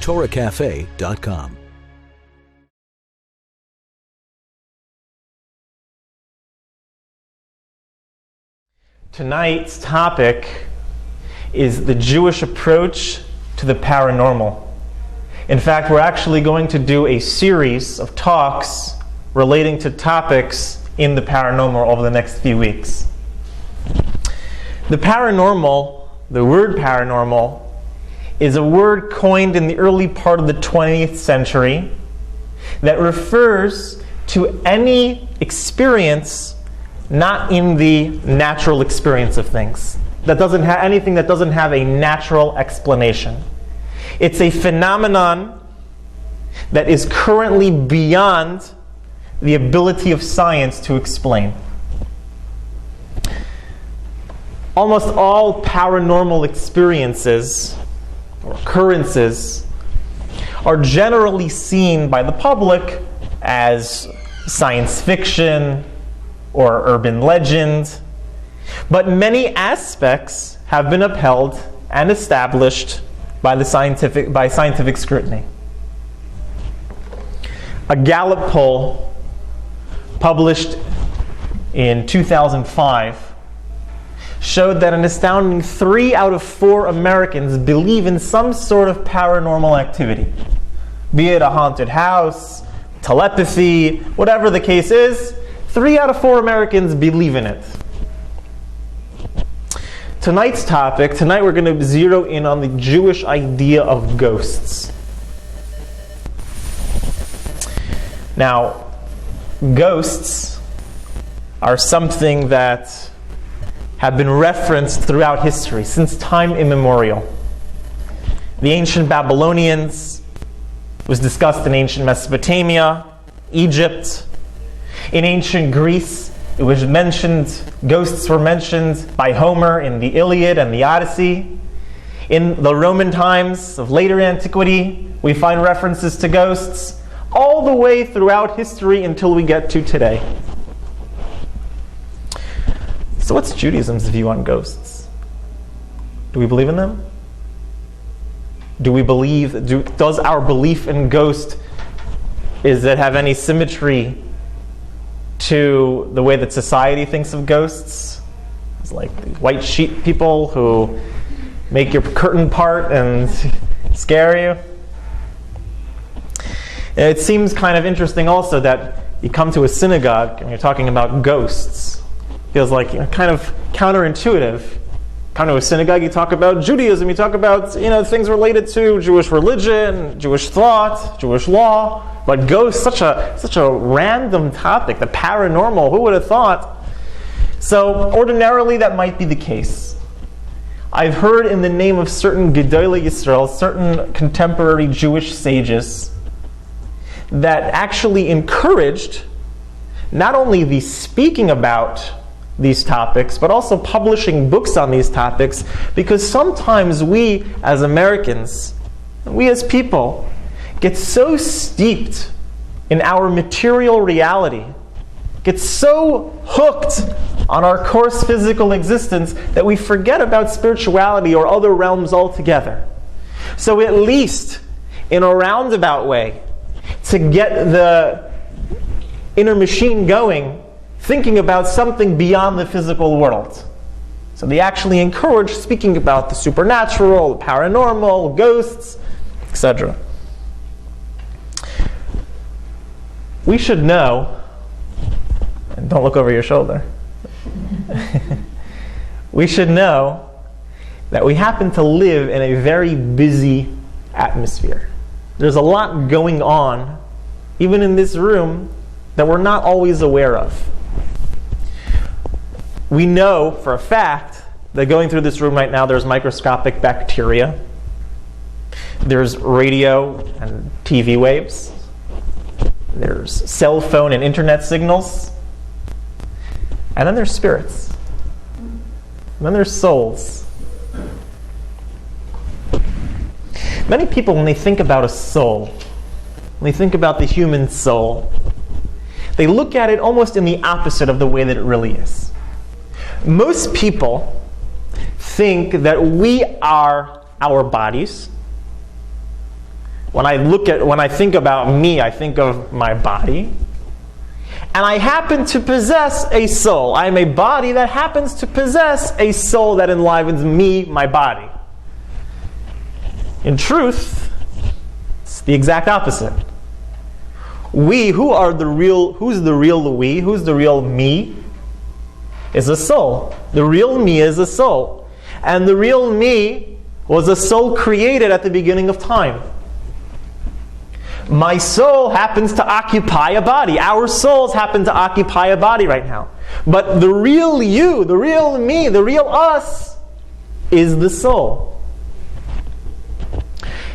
TorahCafe.com. Tonight's topic is the Jewish approach to the paranormal. In fact, we're actually going to do a series of talks relating to topics in the paranormal over the next few weeks. The paranormal, the word paranormal, is a word coined in the early part of the 20th century that refers to any experience not in the natural experience of things. That doesn't have anything that doesn't have a natural explanation. It's a phenomenon that is currently beyond the ability of science to explain. Almost all paranormal experiences or occurrences are generally seen by the public as science fiction or urban legend, but many aspects have been upheld and established by scientific scrutiny. A Gallup poll published in 2005 showed that an astounding 3 out of 4 Americans believe in some sort of paranormal activity, be it a haunted house, telepathy, whatever the case is. 3 out of 4 Americans believe in it. Tonight we're going to zero in on the Jewish idea of ghosts. Now, ghosts are something that have been referenced throughout history, since time immemorial. The ancient Babylonians was discussed in ancient Mesopotamia, Egypt. In ancient Greece, it was mentioned, ghosts were mentioned by Homer in the Iliad and the Odyssey. In the Roman times of later antiquity, we find references to ghosts all the way throughout history until we get to today. So what's Judaism's view on ghosts? Do we believe in them? Does our belief in ghosts, does it have any symmetry to the way that society thinks of ghosts? It's like the white sheet people who make your curtain part and scare you. And it seems kind of interesting also that you come to a synagogue and you're talking about ghosts. Feels like kind of counterintuitive. Come to a synagogue, you talk about Judaism, you talk about things related to Jewish religion, Jewish thought, Jewish law. But ghosts, such a random topic, the paranormal, who would have thought? So ordinarily that might be the case. I've heard in the name of certain Gedolei Yisrael, certain contemporary Jewish sages, that actually encouraged not only the speaking about these topics, but also publishing books on these topics, because sometimes we as Americans, we as people, get so steeped in our material reality, get so hooked on our coarse physical existence that we forget about spirituality or other realms altogether. So at least, in a roundabout way, to get the inner machine going, thinking about something beyond the physical world. So they actually encourage speaking about the supernatural, the paranormal, ghosts, etc. We should know, and don't look over your shoulder, we should know that we happen to live in a very busy atmosphere. There's a lot going on, even in this room, that we're not always aware of. We know for a fact that going through this room right now, there's microscopic bacteria, there's radio and TV waves, there's cell phone and internet signals, and then there's spirits, and then there's souls. Many people, when they think about a soul, when they think about the human soul, they look at it almost in the opposite of the way that it really is. Most people think that we are our bodies, When I think about me, I think of my body. And I happen to possess a soul. I am a body that happens to possess a soul that enlivens me, my body. In truth, it's the exact opposite. Who's the real we? Who's the real me? Is a soul. The real me is a soul. And the real me was a soul created at the beginning of time. My soul happens to occupy a body. Our souls happen to occupy a body right now. But the real you, the real me, the real us is the soul.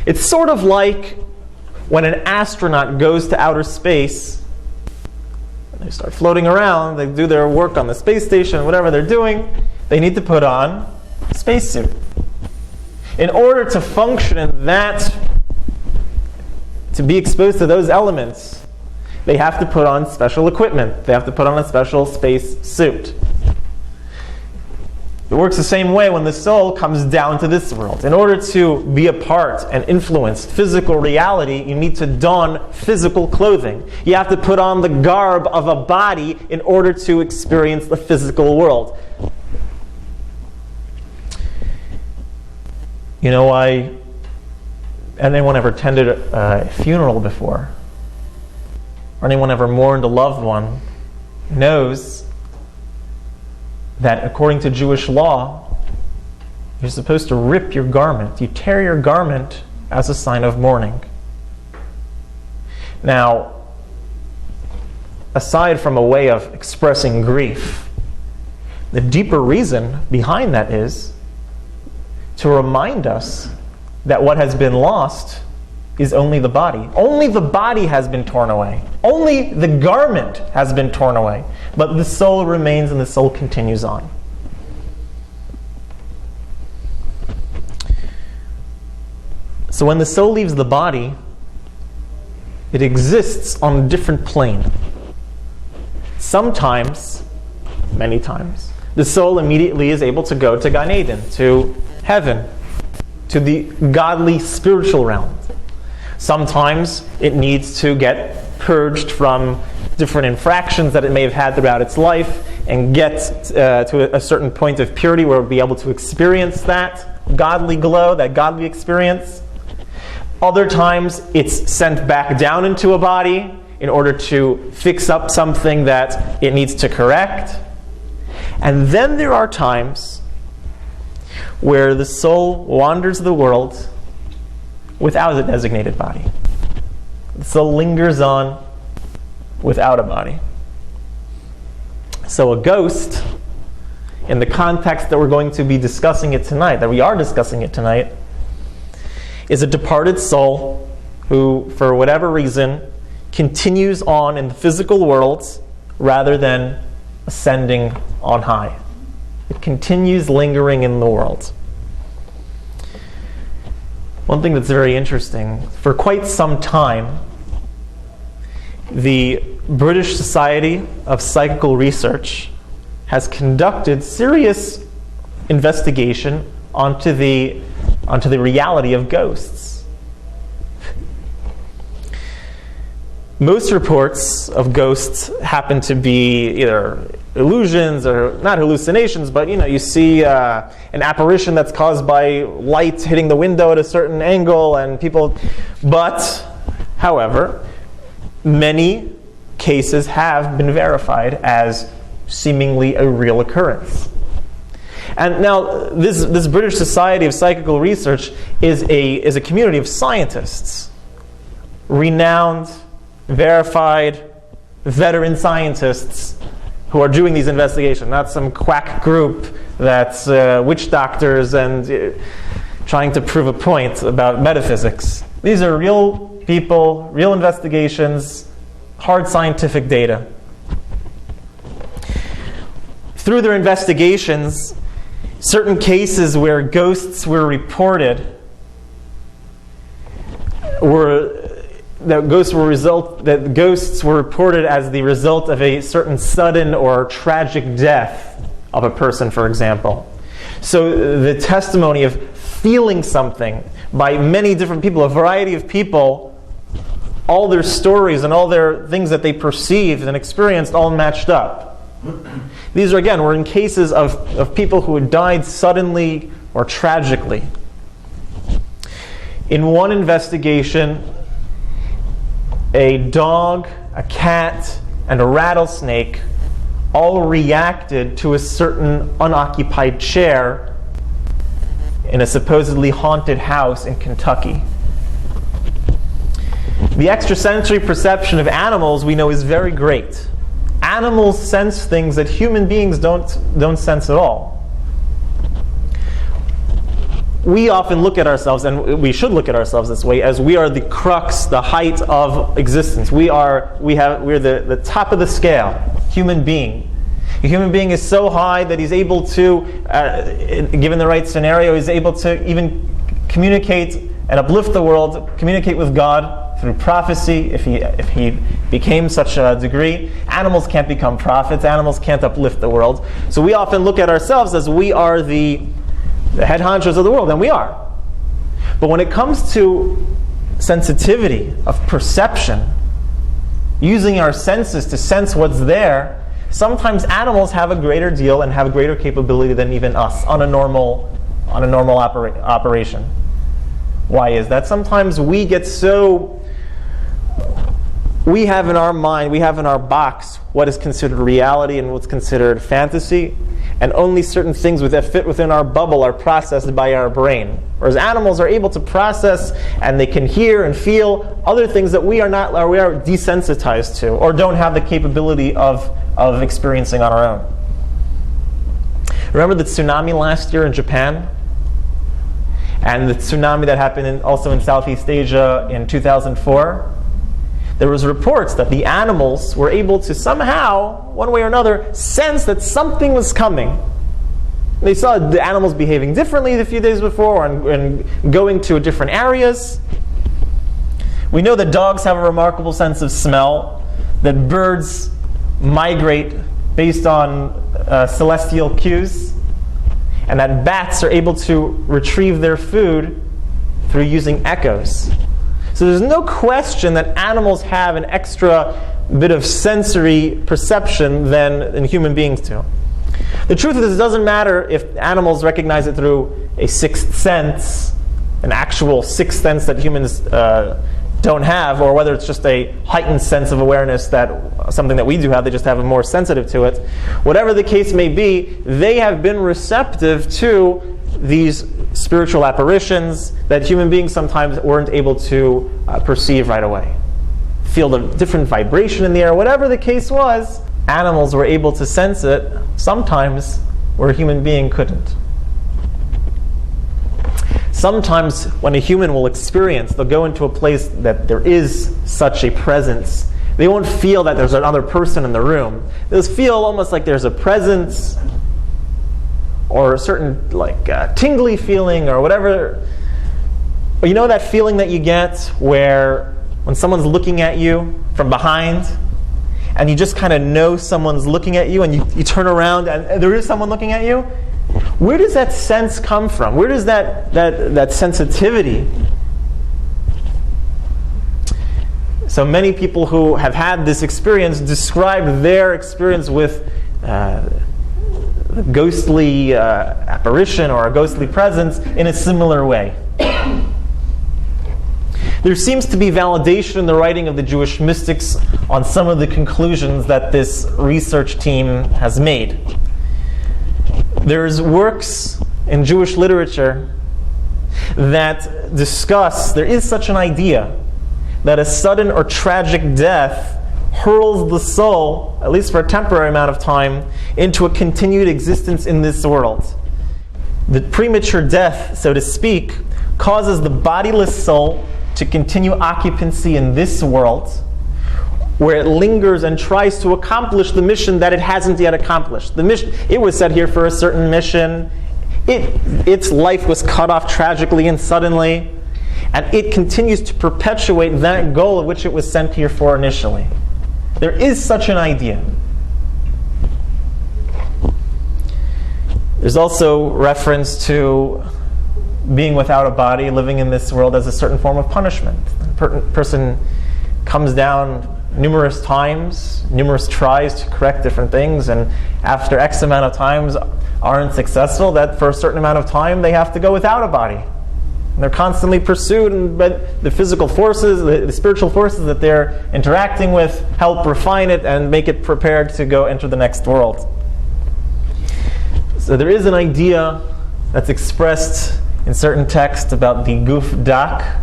It's sort of like when an astronaut goes to outer space, they start floating around, they do their work on the space station, whatever they're doing, they need to put on a spacesuit. In order to function in that, to be exposed to those elements, they have to put on special equipment. They have to put on a special space suit. It works the same way when the soul comes down to this world. In order to be a part and influence physical reality, you need to don physical clothing. You have to put on the garb of a body in order to experience the physical world. You know, anyone ever attended a funeral before? Or anyone ever mourned a loved one knows that according to Jewish law, you're supposed to rip your garment. You tear your garment as a sign of mourning. Now, aside from a way of expressing grief, the deeper reason behind that is to remind us that what has been lost is only the body. Only the body has been torn away. Only the garment has been torn away. But the soul remains and the soul continues on. So when the soul leaves the body, it exists on a different plane. Sometimes, many times, the soul immediately is able to go to Gan Eden, to heaven, to the godly spiritual realm. Sometimes it needs to get purged from different infractions that it may have had throughout its life and get to a certain point of purity where it will be able to experience that godly glow, that godly experience. Other times it's sent back down into a body in order to fix up something that it needs to correct. And then there are times where the soul wanders the world without a designated body. The soul lingers on without a body. So a ghost, in the context that we're going to be discussing it tonight, that we are discussing it tonight, is a departed soul who, for whatever reason, continues on in the physical world rather than ascending on high. It continues lingering in the world. One thing that's very interesting, for quite some time, the British Society of Psychical Research has conducted serious investigation onto the reality of ghosts. Most reports of ghosts happen to be either illusions or not hallucinations, but you see an apparition that's caused by light hitting the window at a certain angle and people. But, however, many cases have been verified as seemingly a real occurrence. And now, this British Society of Psychical Research is a community of scientists, renowned, verified, veteran scientists who are doing these investigations, not some quack group that's witch doctors and trying to prove a point about metaphysics. These are real people, real investigations, hard scientific data. Through their investigations, certain cases where ghosts were reported that ghosts were reported as the result of a certain sudden or tragic death of a person, for example. So the testimony of feeling something by many different people, a variety of people, all their stories and all their things that they perceived and experienced all matched up. These are, again, were in cases of people who had died suddenly or tragically. In one investigation, a dog, a cat, and a rattlesnake all reacted to a certain unoccupied chair in a supposedly haunted house in Kentucky. The extrasensory perception of animals, we know, is very great. Animals sense things that human beings don't sense at all. We often look at ourselves, and we should look at ourselves this way, as we are the crux, the height of existence. We're the top of the scale, human being. A human being is so high that he's able to, given the right scenario, is able to even communicate and uplift the world, communicate with God through prophecy, if he became such a degree. Animals can't become prophets. Animals can't uplift the world. So we often look at ourselves as we are the head honchos of the world, and we are. But when it comes to sensitivity of perception, using our senses to sense what's there, sometimes animals have a greater deal and have a greater capability than even us on a normal operation. Why is that? Sometimes we get so... We have in our mind, we have in our box what is considered reality and what's considered fantasy, and only certain things that fit within our bubble are processed by our brain. Whereas animals are able to process, and they can hear and feel other things that we are not, or we are desensitized to, or don't have the capability of experiencing on our own. Remember the tsunami last year in Japan? And the tsunami that happened also in Southeast Asia in 2004? There was reports that the animals were able to somehow, one way or another, sense that something was coming. They saw the animals behaving differently a few days before and going to different areas. We know that dogs have a remarkable sense of smell, that birds migrate based on celestial cues, and that bats are able to retrieve their food through using echoes. So there's no question that animals have an extra bit of sensory perception than human beings do. The truth is, it doesn't matter if animals recognize it through a sixth sense, an actual sixth sense that humans don't have, or whether it's just a heightened sense of awareness, that something that we do have, they just have a more sensitive to it. Whatever the case may be, they have been receptive to these spiritual apparitions that human beings sometimes weren't able to perceive right away. Feel the different vibration in the air, whatever the case was, animals were able to sense it sometimes where a human being couldn't. Sometimes when a human will experience, they'll go into a place that there is such a presence, they won't feel that there's another person in the room. They'll feel almost like there's a presence, or a certain tingly feeling, or whatever. But you know that feeling that you get where when someone's looking at you from behind, and you just kind of know someone's looking at you, and you turn around and there is someone looking at you? Where does that sense come from? Where does that sensitivity? So many people who have had this experience describe their experience with a ghostly apparition or a ghostly presence in a similar way. There seems to be validation in the writing of the Jewish mystics on some of the conclusions that this research team has made. There's works in Jewish literature that discuss, there is such an idea, that a sudden or tragic death hurls the soul, at least for a temporary amount of time, into a continued existence in this world. The premature death, so to speak, causes the bodiless soul to continue occupancy in this world, where it lingers and tries to accomplish the mission that it hasn't yet accomplished. The mission, it was set here for a certain mission. Its life was cut off tragically and suddenly, and it continues to perpetuate that goal of which it was sent here for initially. There is such an idea. There's also reference to being without a body, living in this world, as a certain form of punishment. The person comes down numerous times, numerous tries to correct different things, and after X amount of times aren't successful, that for a certain amount of time they have to go without a body. And they're constantly pursued, but the physical forces, the spiritual forces that they're interacting with help refine it and make it prepared to go enter the next world. So there is an idea that's expressed in certain texts about the guf dak,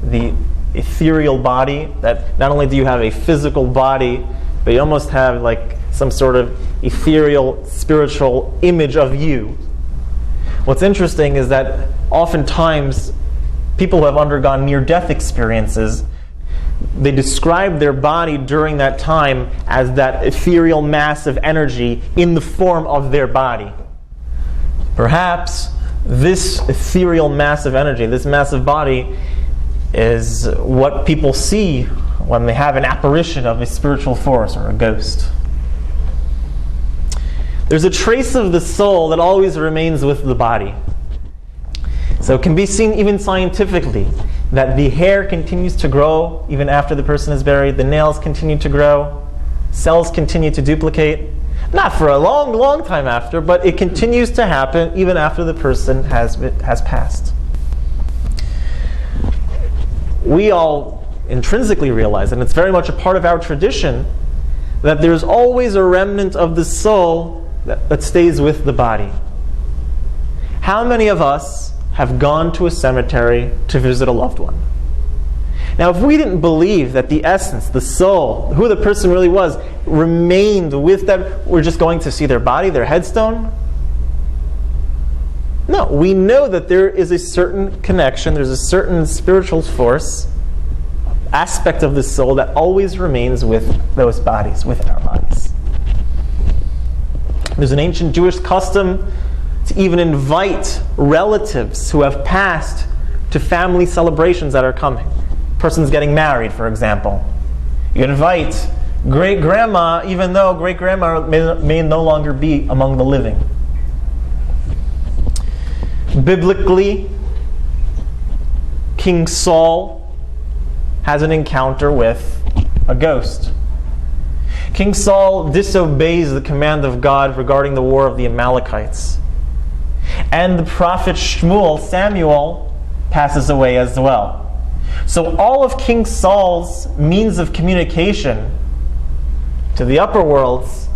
the ethereal body, that not only do you have a physical body, but you almost have like some sort of ethereal, spiritual image of you. What's interesting is that oftentimes people who have undergone near-death experiences, they describe their body during that time as that ethereal mass of energy in the form of their body. Perhaps this ethereal mass of energy, this massive body, is what people see when they have an apparition of a spiritual force or a ghost. There's a trace of the soul that always remains with the body. So it can be seen even scientifically that the hair continues to grow even after the person is buried, the nails continue to grow, cells continue to duplicate. Not for a long, long time after, but it continues to happen even after the person has passed. We all intrinsically realize, and it's very much a part of our tradition, that there's always a remnant of the soul that stays with the body. How many of us have gone to a cemetery to visit a loved one? Now, if we didn't believe that the essence, the soul, who the person really was, remained with them, we're just going to see their body, their headstone? No, we know that there is a certain connection, there's a certain spiritual force, aspect of the soul that always remains with those bodies, with our bodies. There's an ancient Jewish custom to even invite relatives who have passed to family celebrations that are coming. Person's getting married, for example. You invite great-grandma, even though great-grandma may no longer be among the living. Biblically, King Saul has an encounter with a ghost. King Saul disobeys the command of God regarding the war of the Amalekites. And the prophet Samuel, passes away as well. So all of King Saul's means of communication to the upper worlds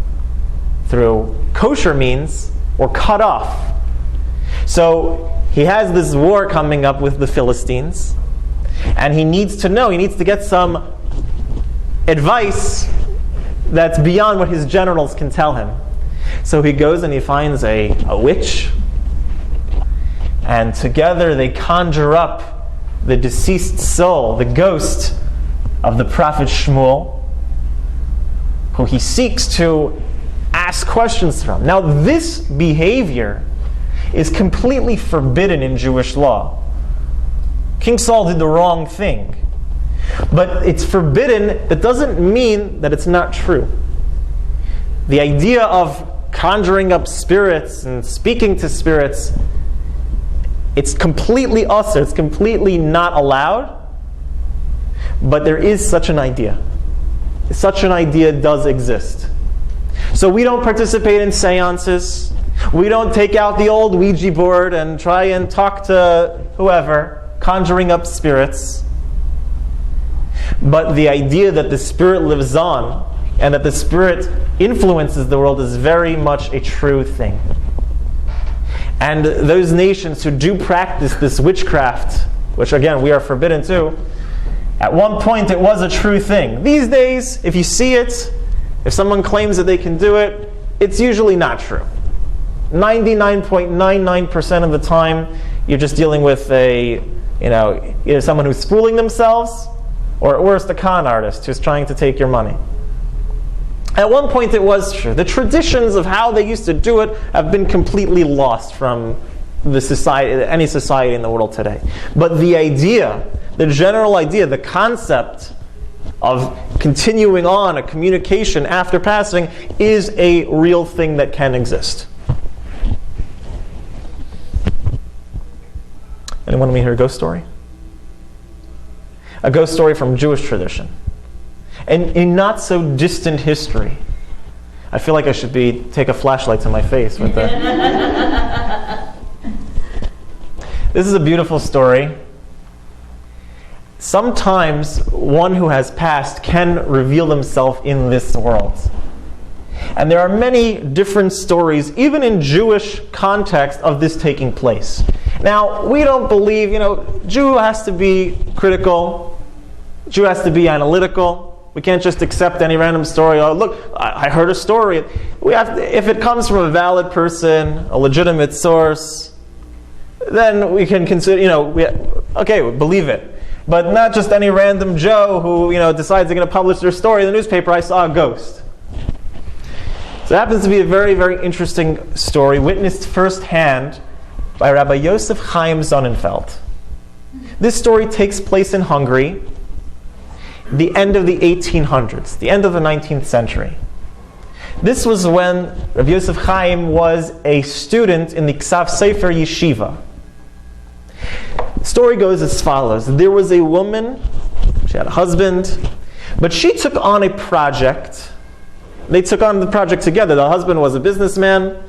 through kosher means were cut off. So he has this war coming up with the Philistines, and he needs to get some advice that's beyond what his generals can tell him. So he goes and he finds a witch, and together they conjure up the deceased soul, the ghost of the prophet Shmuel, who he seeks to ask questions from. Now, this behavior is completely forbidden in Jewish law. King Saul did the wrong thing. But it's forbidden, that doesn't mean that it's not true. The idea of conjuring up spirits and speaking to spirits, it's completely usher, it's completely not allowed, but there is such an idea. Such an idea does exist. So we don't participate in seances. We don't take out the old Ouija board and try and talk to whoever, conjuring up spirits. But the idea that the spirit lives on and that the spirit influences the world is very much a true thing. And those nations who do practice this witchcraft, which again we are forbidden to, at one point it was a true thing. These days, if you see it, if someone claims that they can do it, it's usually not true. 99.99% of the time, you're just dealing with either someone who's fooling themselves, or at worst, a con artist who's trying to take your money. At one point it was true. The traditions of how they used to do it have been completely lost from any society in the world today. But the idea, the general idea, the concept of continuing on a communication after passing is a real thing that can exist. Anyone want to hear a ghost story? A ghost story from Jewish tradition. And in not so distant history. I feel like I should take a flashlight to my face with that. This is a beautiful story. Sometimes one who has passed can reveal himself in this world. And there are many different stories, even in Jewish context, of this taking place. Now, we don't believe, Jew has to be critical. Jew has to be analytical. We can't just accept any random story. Oh, look, I heard a story. We have to, if it comes from a valid person, a legitimate source, then we can consider, we believe it. But not just any random Joe who, decides they're going to publish their story in the newspaper, I saw a ghost. So it happens to be a very, very interesting story, witnessed firsthand by Rabbi Yosef Chaim Sonnenfeld. This story takes place in Hungary, the end of the 1800s, the end of the 19th century. This was when Rabbi Yosef Chaim was a student in the Ksav Sefer Yeshiva. The story goes as follows. There was a woman, she had a husband, but she took on a project. They took on the project together. The husband was a businessman,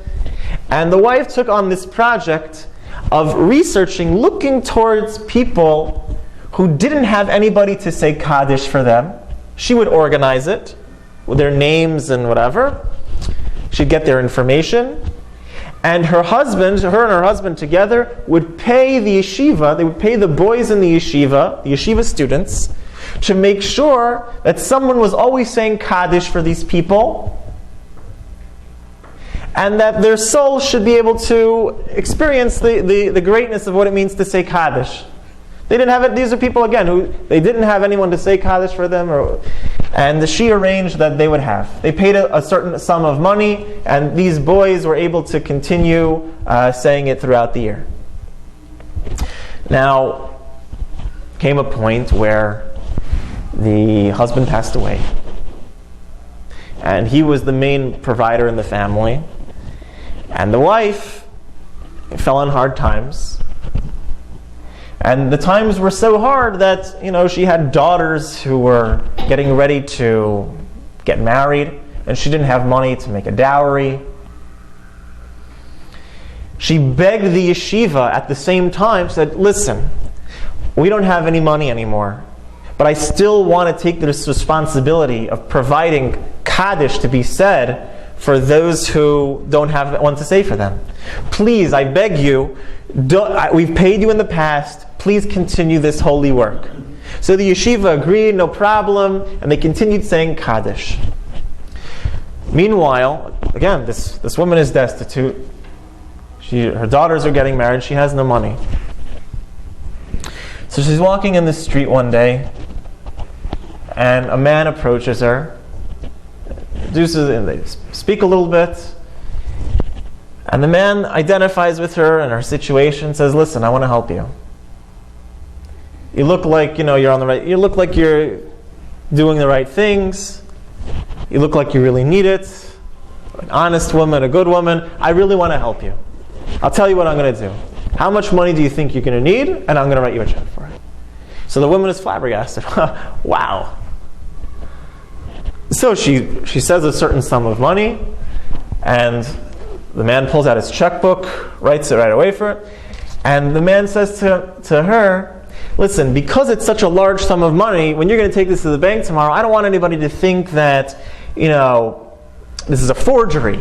and the wife took on this project of researching, looking towards people who didn't have anybody to say Kaddish for them. She would organize it with their names and whatever. She'd get their information. And her and her husband together would pay the yeshiva, they would pay the boys in the yeshiva students, to make sure that someone was always saying Kaddish for these people, and that their soul should be able to experience the greatness of what it means to say Kaddish. They didn't have it. These are people, again, who they didn't have anyone to say Kaddish for them, and she arranged that they would have. They paid a certain sum of money, and these boys were able to continue saying it throughout the year. Now, came a point where the husband passed away, and he was the main provider in the family, and the wife fell on hard times. And the times were so hard that, she had daughters who were getting ready to get married, and she didn't have money to make a dowry. She begged the yeshiva at the same time, said, listen, we don't have any money anymore, but I still want to take this responsibility of providing Kaddish to be said for those who don't have one to say for them. Please, I beg you, we've paid you in the past, please continue this holy work. So the yeshiva agreed, no problem, and they continued saying Kaddish. Meanwhile, again, this woman is destitute. Her daughters are getting married, she has no money. So she's walking in the street one day, and a man approaches her, they speak a little bit, and the man identifies with her and her situation, says, listen, I want to help you. You look like, you're on the right, you look like you're doing the right things. You look like you really need it. An honest woman, a good woman. I really want to help you. I'll tell you what I'm going to do. How much money do you think you're going to need? And I'm going to write you a check for it. So the woman is flabbergasted. Wow. So she says a certain sum of money, and the man pulls out his checkbook, writes it right away for it, and the man says to her, listen, because it's such a large sum of money, when you're going to take this to the bank tomorrow, I don't want anybody to think that, this is a forgery.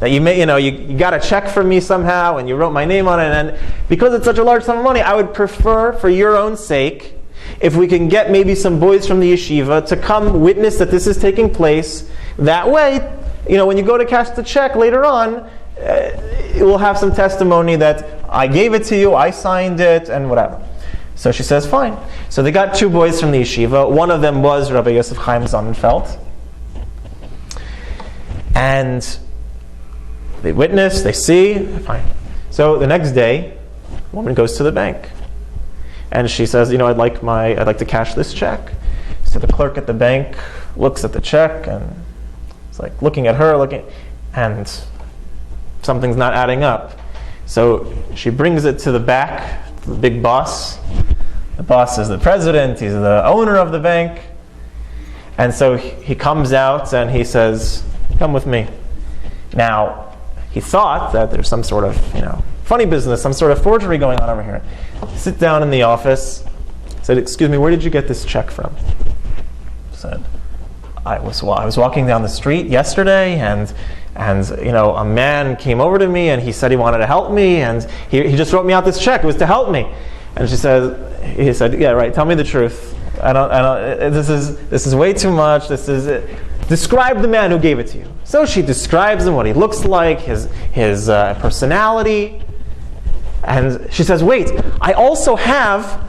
That you got a check from me somehow and you wrote my name on it, and because it's such a large sum of money, I would prefer, for your own sake, if we can get maybe some boys from the yeshiva to come witness that this is taking place. That way, when you go to cash the check later on, it will have some testimony that I gave it to you, I signed it, and whatever. So she says, fine. So they got two boys from the yeshiva. One of them was Rabbi Yosef Chaim Sonnenfeld. And they witness, they see, fine. So the next day, the woman goes to the bank. And she says, I'd like to cash this check. So the clerk at the bank looks at the check and it's like looking at her, and something's not adding up. So she brings it to the back the big boss. The boss is the president, he's the owner of the bank. And so he comes out and he says, come with me. Now, he thought that there's some sort of, funny business, some sort of forgery going on over here. Sit down in the office, said, excuse me, where did you get this check from? Said, I was walking down the street yesterday and a man came over to me and he said he wanted to help me and he just wrote me out this check. It was to help me. And he said, yeah, right, tell me the truth. This is way too much. Describe the man who gave it to you. So she describes him, what he looks like, his personality. And she says, wait, I also have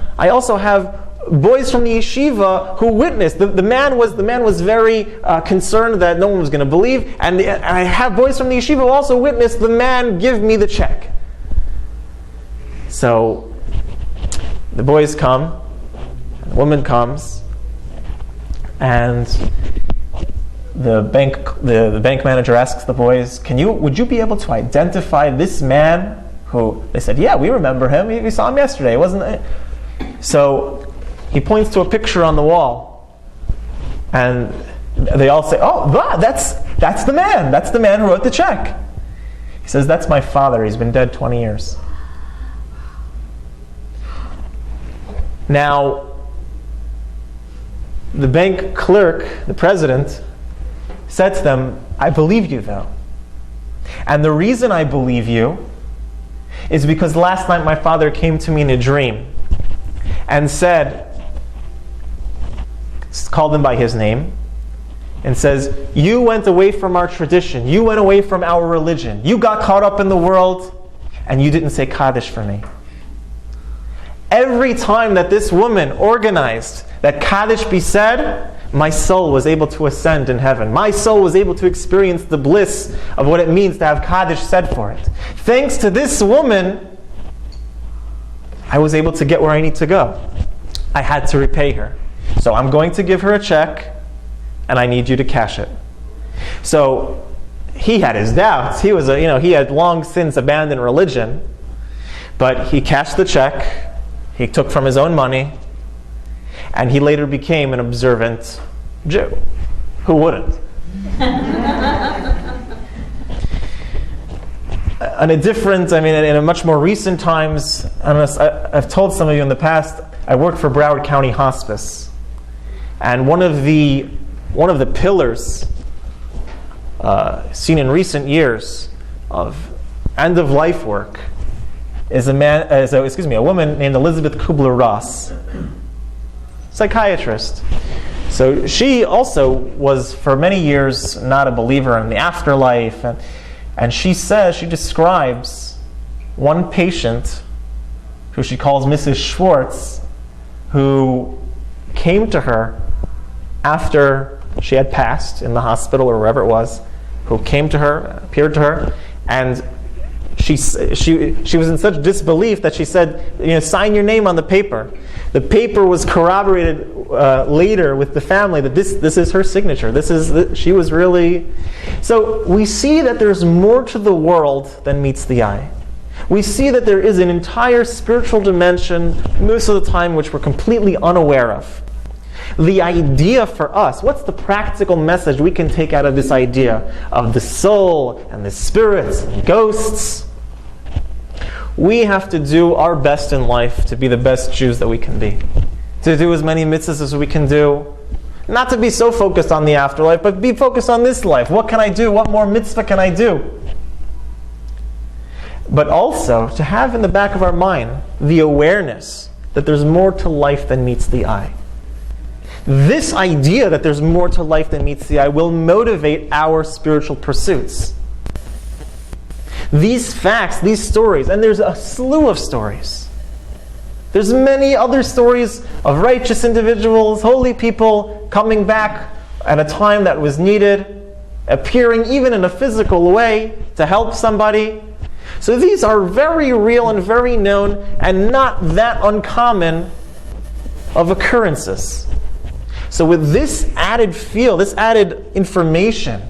boys from the yeshiva who witnessed. The man was very concerned that no one was going to believe, and I have boys from the yeshiva who also witnessed the man give me the check. So the boys come, the woman comes, and the bank manager asks the boys, would you be able to identify this man? Who they said, yeah, we remember him. We saw him yesterday, wasn't it? So he points to a picture on the wall, and they all say, oh, that's the man. That's the man who wrote the check. He says, that's my father. He's been dead 20 years. Now, the bank clerk, the president, said to them, I believe you, though. And the reason I believe you is because last night my father came to me in a dream and called him by his name, and says, you went away from our tradition, you went away from our religion, you got caught up in the world, and you didn't say Kaddish for me. Every time that this woman organized that Kaddish be said, my soul was able to ascend in heaven. My soul was able to experience the bliss of what it means to have Kaddish said for it. Thanks to this woman, I was able to get where I need to go. I had to repay her. So I'm going to give her a check, and I need you to cash it. So he had his doubts. He had long since abandoned religion, but he cashed the check. He took from his own money, and he later became an observant Jew. Who wouldn't? In a much more recent times, I've told some of you in the past, I worked for Broward County Hospice. And one of the pillars seen in recent years of end-of-life work is a woman named Elizabeth Kubler-Ross, psychiatrist. So she also was for many years not a believer in the afterlife, and she describes one patient who she calls Mrs. Schwartz, who came to her after she had passed in the hospital or wherever it was, who came to her, appeared to her, and she was in such disbelief that she said, sign your name on the paper. The paper was corroborated later with the family that this is her signature. She was really... So we see that there's more to the world than meets the eye. We see that there is an entire spiritual dimension, most of the time, which we're completely unaware of. The idea for us, what's the practical message we can take out of this idea of the soul and the spirits and ghosts? We have to do our best in life to be the best Jews that we can be. To do as many mitzvahs as we can do. Not to be so focused on the afterlife, but be focused on this life. What can I do? What more mitzvah can I do? But also to have in the back of our mind the awareness that there's more to life than meets the eye. This idea that there's more to life than meets the eye will motivate our spiritual pursuits. These facts, these stories, and there's a slew of stories. There's many other stories of righteous individuals, holy people coming back at a time that was needed, appearing even in a physical way to help somebody. So these are very real and very known and not that uncommon of occurrences. So with this added this added information,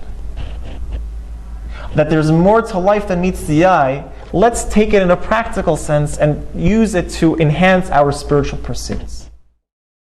that there's more to life than meets the eye, let's take it in a practical sense and use it to enhance our spiritual pursuits.